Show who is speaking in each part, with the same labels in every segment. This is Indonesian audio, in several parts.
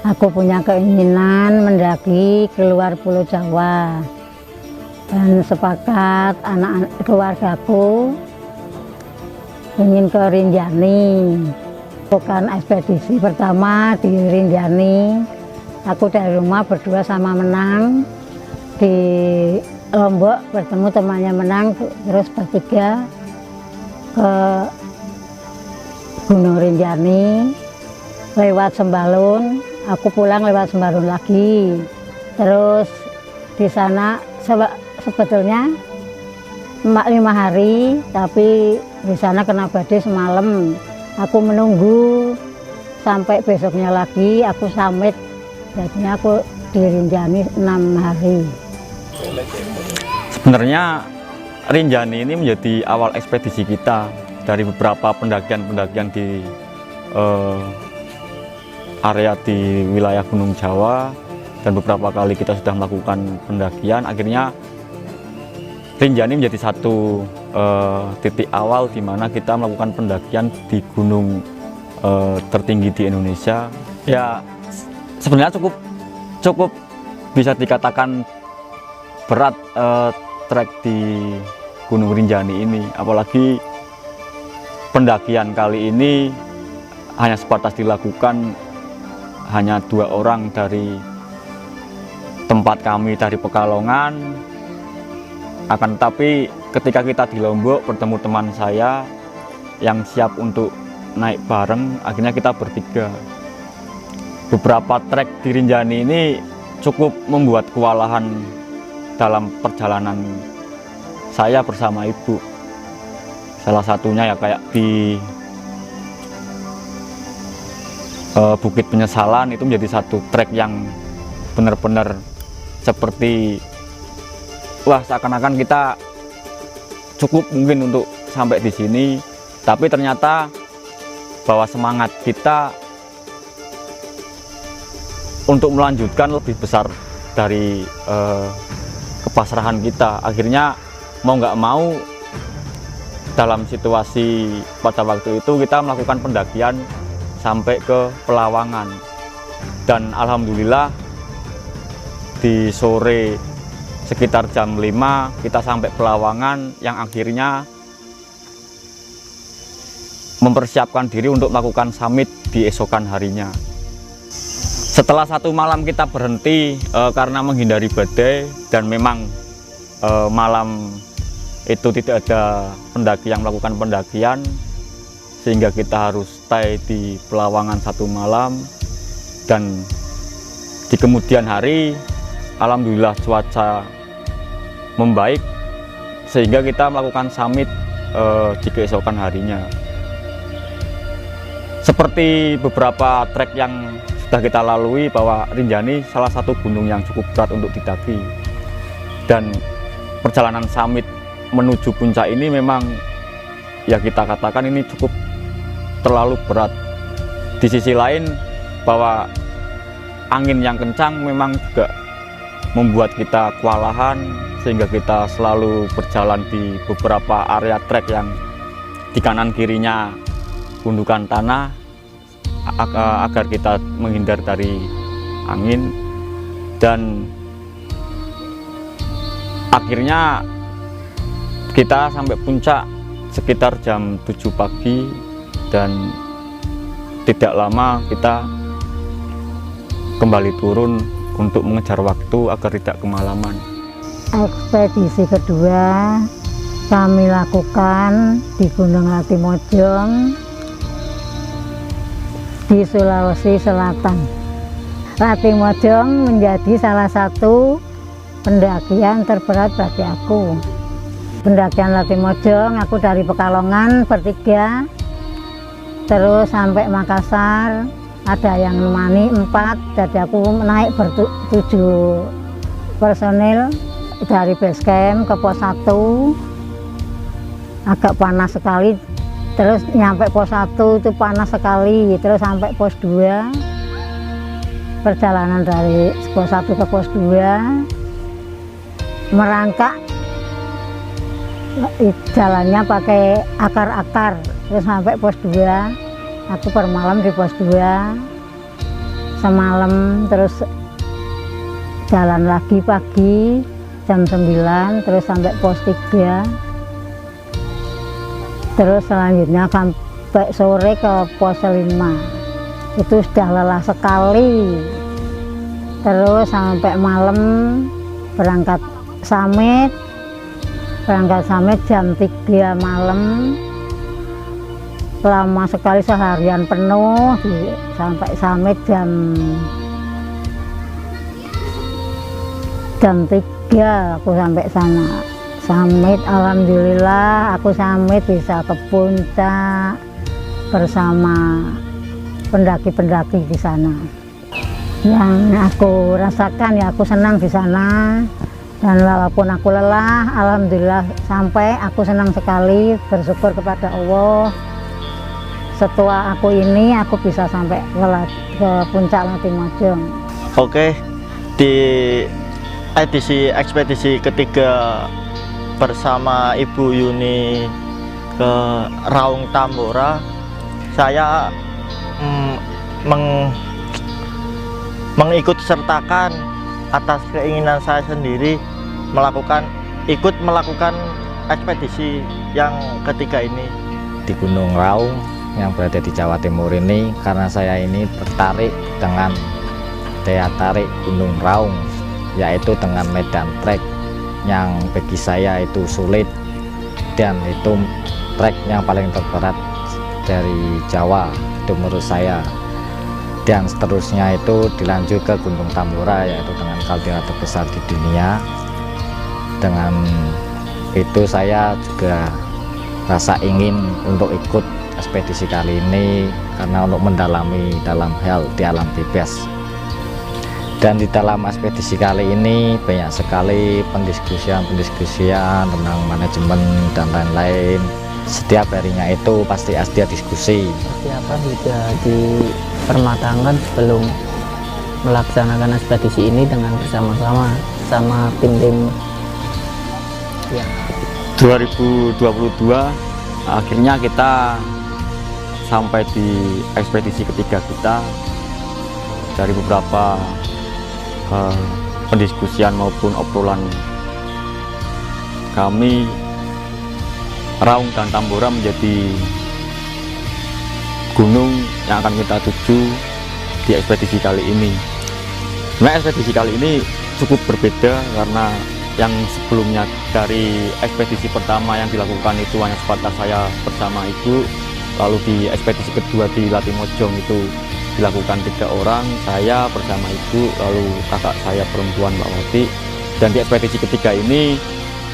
Speaker 1: Aku punya keinginan mendaki keluar Pulau Jawa dan sepakat anak keluargaku ingin ke Rinjani. Bukan ekspedisi pertama di Rinjani. Aku dari rumah berdua sama Menang di Lombok, bertemu temannya Menang, terus bertiga ke Gunung Rinjani lewat Sembalun. Aku pulang lewat Sembalun lagi. Terus di sana sebetulnya 5 hari, tapi di sana kena badai semalam. Aku menunggu sampai besoknya lagi aku summit. Jadinya aku di Rinjani 6 hari.
Speaker 2: Sebenarnya Rinjani ini menjadi awal ekspedisi kita dari beberapa pendakian-pendakian di area di wilayah Gunung Jawa, dan beberapa kali kita sudah melakukan pendakian. Akhirnya Rinjani menjadi satu titik awal di mana kita melakukan pendakian di gunung tertinggi di Indonesia. Ya sebenarnya cukup bisa dikatakan berat trek di Gunung Rinjani ini, apalagi pendakian kali ini hanya sebatas dilakukan hanya 2 orang dari tempat kami dari Pekalongan. Akan tetapi ketika kita di Lombok bertemu teman saya yang siap untuk naik bareng, akhirnya kita bertiga. Beberapa trek di Rinjani ini cukup membuat kewalahan dalam perjalanan saya bersama ibu. Salah satunya ya kayak di Bukit Penyesalan, itu menjadi satu trek yang benar-benar seperti wah, seakan-akan kita cukup mungkin untuk sampai di sini, tapi ternyata bahwa semangat kita untuk melanjutkan lebih besar dari kepasrahan kita. Akhirnya mau nggak mau dalam situasi pada waktu itu kita melakukan pendakian sampai ke Pelawangan, dan alhamdulillah di sore sekitar jam 5 kita sampai Pelawangan, yang akhirnya mempersiapkan diri untuk melakukan summit di esokan harinya. Setelah 1 malam kita berhenti karena menghindari badai, dan memang malam itu tidak ada pendaki yang melakukan pendakian, sehingga kita harus stay di Pelawangan 1 malam. Dan di kemudian hari alhamdulillah cuaca membaik sehingga kita melakukan summit di keesokan harinya. Seperti beberapa trek yang sudah kita lalui, bahwa Rinjani salah satu gunung yang cukup berat untuk didaki, dan perjalanan summit menuju puncak ini memang ya kita katakan ini cukup terlalu berat. Di sisi lain bahwa angin yang kencang memang juga membuat kita kewalahan, sehingga kita selalu berjalan di beberapa area trek yang di kanan kirinya gundukan tanah agar kita menghindar dari angin. Dan akhirnya kita sampai puncak sekitar jam 7 pagi, dan tidak lama kita kembali turun untuk mengejar waktu agar tidak kemalaman.
Speaker 1: Ekspedisi kedua kami lakukan di Gunung Latimojong di Sulawesi Selatan. Latimojong menjadi salah satu pendakian terberat bagi aku. Pendakian Latimojong, aku dari Pekalongan bertiga, terus sampai Makassar, ada yang nemani 4, jadi aku naik ber-7 personil dari base camp ke pos 1. Agak panas sekali, terus nyampe pos 1 itu panas sekali, terus sampai pos 2. Perjalanan dari pos 1 ke pos 2 merangkak, jalannya pakai akar-akar, terus sampai pos 2. Aku bermalam di pos 2 semalam, terus jalan lagi pagi jam 9, terus sampai pos 3, terus selanjutnya sampai sore ke pos 5. Itu sudah lelah sekali. Terus sampai malam berangkat Samit jam 3 malam, lama sekali, seharian penuh sampai Samit jam 3 aku sampai sana. Samit, alhamdulillah aku samit bisa ke puncak bersama pendaki-pendaki di sana. Yang aku rasakan ya aku senang di sana, dan walaupun aku lelah, alhamdulillah sampai aku senang sekali, bersyukur kepada Allah. Setelah aku ini aku bisa sampai ke puncak Latimojong.
Speaker 3: Oke, di edisi ekspedisi ketiga bersama Ibu Yuni ke Raung Tambora, saya mengikut sertakan atas keinginan saya sendiri ikut melakukan ekspedisi yang ketiga ini
Speaker 4: di Gunung Raung yang berada di Jawa Timur ini, karena saya ini tertarik dengan daya tarik Gunung Raung, yaitu dengan medan trek yang bagi saya itu sulit dan itu trek yang paling terberat dari Jawa itu menurut saya. Dan seterusnya itu dilanjut ke Gunung Tambora, yaitu dengan kaldera terbesar di dunia. Dengan itu saya juga rasa ingin untuk ikut ekspedisi kali ini karena untuk mendalami dalam hal di alam bebas. Dan di dalam ekspedisi kali ini banyak sekali pendiskusian tentang manajemen dan lain-lain. Setiap harinya itu pasti ada diskusi.
Speaker 5: Persiapan sudah dipermatangkan sebelum melaksanakan ekspedisi ini dengan bersama-sama sama tim-tim ya.
Speaker 2: 2022 akhirnya kita sampai di ekspedisi ketiga kita. Dari beberapa pendiskusian maupun obrolan kami, Raung dan Tambora menjadi gunung yang akan kita tuju di ekspedisi kali ini. Sebenarnya ekspedisi kali ini cukup berbeda karena yang sebelumnya dari ekspedisi pertama yang dilakukan itu hanya sebatas saya bersama ibu, lalu di ekspedisi kedua di Latimojong itu dilakukan 3 orang, saya bersama ibu, lalu kakak saya perempuan Mbak Wati. Dan di ekspedisi ketiga ini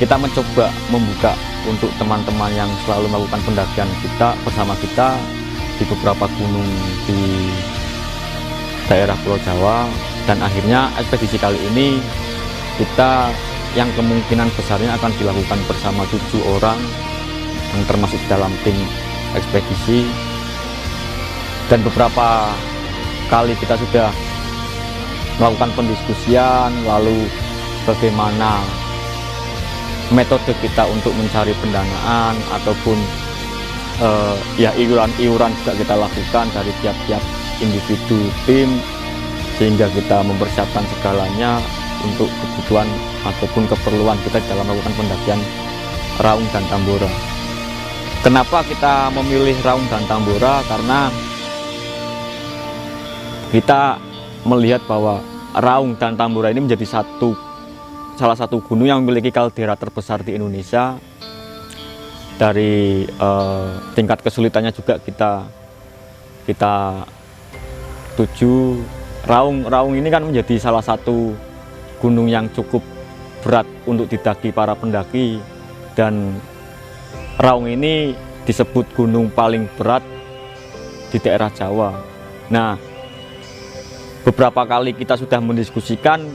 Speaker 2: kita mencoba membuka untuk teman-teman yang selalu melakukan pendakian kita bersama kita di beberapa gunung di daerah Pulau Jawa. Dan akhirnya ekspedisi kali ini kita yang kemungkinan besarnya akan dilakukan bersama 7 orang yang termasuk dalam tim ekspedisi. Dan beberapa kali kita sudah melakukan pendiskusian, lalu bagaimana metode kita untuk mencari pendanaan ataupun ya iuran juga kita lakukan dari tiap-tiap individu tim, sehingga kita mempersiapkan segalanya untuk kebutuhan ataupun keperluan kita dalam melakukan pendakian Raung dan Tambora. Kenapa kita memilih Raung dan Tambora? Karena kita melihat bahwa Raung dan Tambora ini menjadi salah satu gunung yang memiliki kaldera terbesar di Indonesia. Dari tingkat kesulitannya juga kita tuju. Raung ini kan menjadi salah satu gunung yang cukup berat untuk didaki para pendaki, dan Raung ini disebut gunung paling berat di daerah Jawa. Nah, beberapa kali kita sudah mendiskusikan,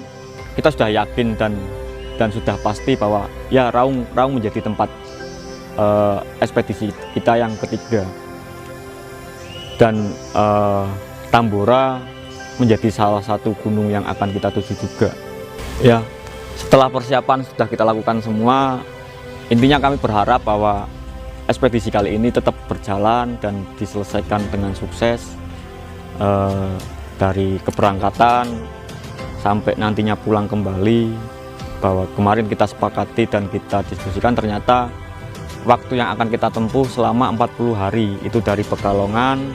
Speaker 2: kita sudah yakin dan sudah pasti bahwa ya Raung menjadi tempat ekspedisi kita yang ketiga. Dan Tambora menjadi salah satu gunung yang akan kita tuju juga. Ya, setelah persiapan sudah kita lakukan semua, intinya kami berharap bahwa ekspedisi kali ini tetap berjalan dan diselesaikan dengan sukses. dari keberangkatan sampai nantinya pulang kembali, bahwa kemarin kita sepakati dan kita diskusikan ternyata waktu yang akan kita tempuh selama 40 hari itu dari Pekalongan,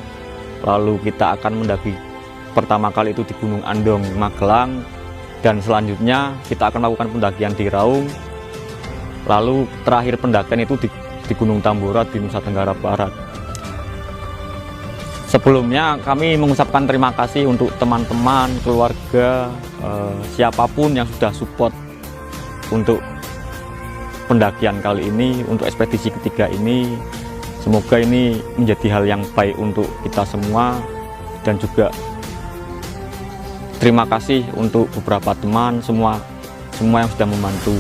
Speaker 2: lalu kita akan mendaki pertama kali itu di Gunung Andong, Magelang, dan selanjutnya kita akan melakukan pendakian di Raung, lalu terakhir pendakian itu di Gunung Tambora di Nusa Tenggara Barat. Sebelumnya kami mengucapkan terima kasih untuk teman-teman, keluarga, siapapun yang sudah support untuk pendakian kali ini, untuk ekspedisi ketiga ini. Semoga ini menjadi hal yang baik untuk kita semua, dan juga terima kasih untuk beberapa teman semua yang sudah membantu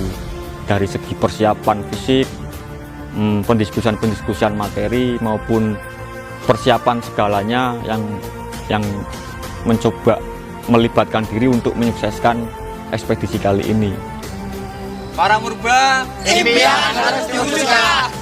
Speaker 2: dari segi persiapan fisik, pendiskusian materi maupun persiapan segalanya yang mencoba melibatkan diri untuk menyukseskan ekspedisi kali ini.
Speaker 6: Para Murba, impian harus diwujudkan.